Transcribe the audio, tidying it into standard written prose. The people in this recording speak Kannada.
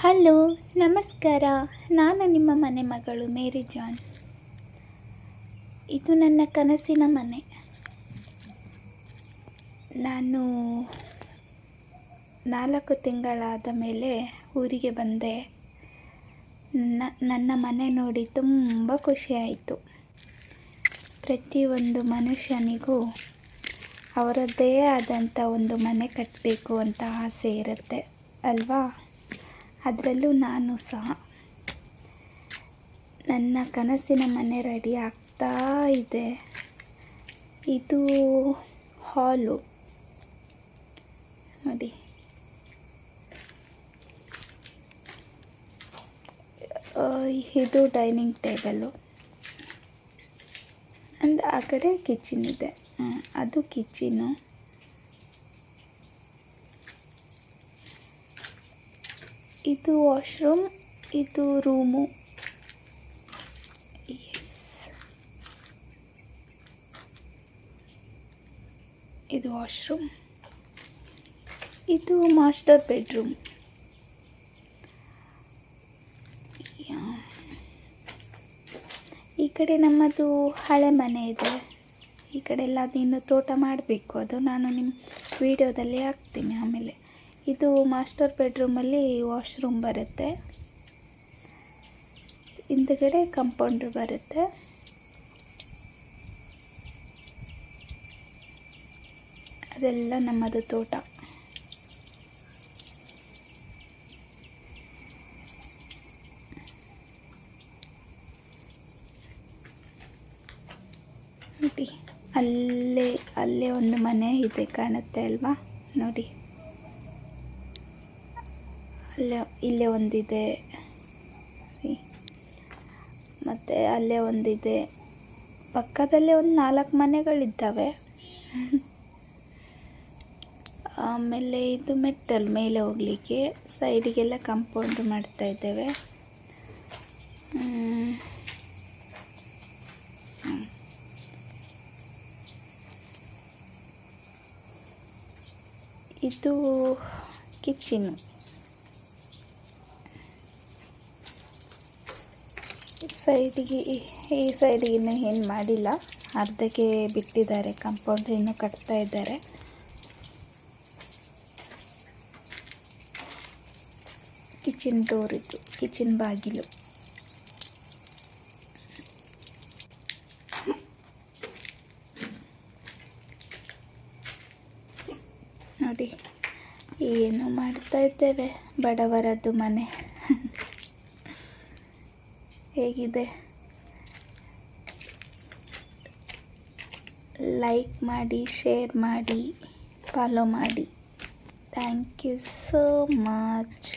ಹಲೋ, ನಮಸ್ಕಾರ. ನಾನು ನಿಮ್ಮ ಮನೆ ಮಗಳು ಮೇರಿ ಜಾನ್. ಇದು ನನ್ನ ಕನಸಿನ ಮನೆ. ನಾನು 4 ತಿಂಗಳಾದ ಮೇಲೆ ಊರಿಗೆ ಬಂದೆ. ನನ್ನ ಮನೆ ನೋಡಿ ತುಂಬ ಖುಷಿಯಾಯಿತು. ಪ್ರತಿಯೊಂದು ಮನುಷ್ಯನಿಗೂ ಅವರದ್ದೇ ಆದಂಥ ಒಂದು ಮನೆ ಕಟ್ಟಬೇಕು ಅಂತ ಆಸೆ ಇರುತ್ತೆ ಅಲ್ವಾ? ಅದರಲ್ಲೂ ನಾನು ಸಹ ನನ್ನ ಕನಸಿನ ಮನೆ ರೆಡಿ ಆಗ್ತಾ ಇದೆ. ಇದು ಹಾಲು ನೋಡಿ. ಇದು ಡೈನಿಂಗ್ ಟೇಬಲು. ಅಂಡ್ ಆ ಕಡೆ ಕಿಚನ್ ಇದೆ. ಅದು ಕಿಚನು. ಇದು ವಾಶ್ರೂಮ್, ಇದು ರೂಮು. ಇದು ವಾಶ್ರೂಮ್, ಇದು ಮಾಸ್ಟರ್ ಬೆಡ್ರೂಮ್. ಈ ಕಡೆ ನಮ್ಮದು ಹಳೆ ಮನೆ ಇದೆ. ಈ ಕಡೆ ಎಲ್ಲ ಇನ್ನು ತೋಟ ಮಾಡಬೇಕು. ಅದು ನಾನು ನಿಮ್ಮ ವಿಡಿಯೋದಲ್ಲಿ ಹಾಕ್ತೀನಿ ಆಮೇಲೆ. ಇದು ಮಾಸ್ಟರ್ ಬೆಡ್ರೂಮಲ್ಲಿ ವಾಶ್ರೂಮ್ ಬರುತ್ತೆ. ಹಿಂದುಗಡೆ ಕಾಂಪೌಂಡ್ರ್ ಬರುತ್ತೆ. ಅದೆಲ್ಲ ನಮ್ಮದು ತೋಟ. ನೋಡಿ, ಅಲ್ಲೇ ಒಂದು ಮನೆ ಇದೆ, ಕಾಣುತ್ತೆ ಅಲ್ವಾ? ನೋಡಿ, ಇಲ್ಲೇ ಒಂದಿದೆ, ಮತ್ತು ಅಲ್ಲೇ ಒಂದಿದೆ. ಪಕ್ಕದಲ್ಲೇ ಒಂದು 4 ಮನೆಗಳಿದ್ದಾವೆ. ಆಮೇಲೆ ಇದು ಮೆಟ್ಟಲು ಮೇಲೆ ಹೋಗಲಿಕ್ಕೆ. ಸೈಡಿಗೆಲ್ಲ ಕಾಂಪೌಂಡ್ ಮಾಡ್ತಾ ಇದ್ದೇವೆ. ಇದು ಕಿಚನು. ಈ ಸೈಡಿಗೆ ಇನ್ನೂ ಏನು ಮಾಡಿಲ್ಲ, ಅರ್ಧಕ್ಕೆ ಬಿಟ್ಟಿದ್ದಾರೆ. ಕಾಂಪೌಂಡ್ ಇನ್ನೂ ಕಟ್ತಾ ಇದ್ದಾರೆ. ಕಿಚನ್ ಡೋರ್, ಇದು ಕಿಚನ್ ಬಾಗಿಲು. ನೋಡಿ, ಏನು ಮಾಡ್ತಾ ಇದ್ದೇವೆ, ಬಡವರದ್ದು ಮನೆ. ಹೇಗಿದೆ? ಲೈಕ್ ಮಾಡಿ, ಶೇರ್ ಮಾಡಿ, ಫಾಲೋ ಮಾಡಿ. Thank you so much.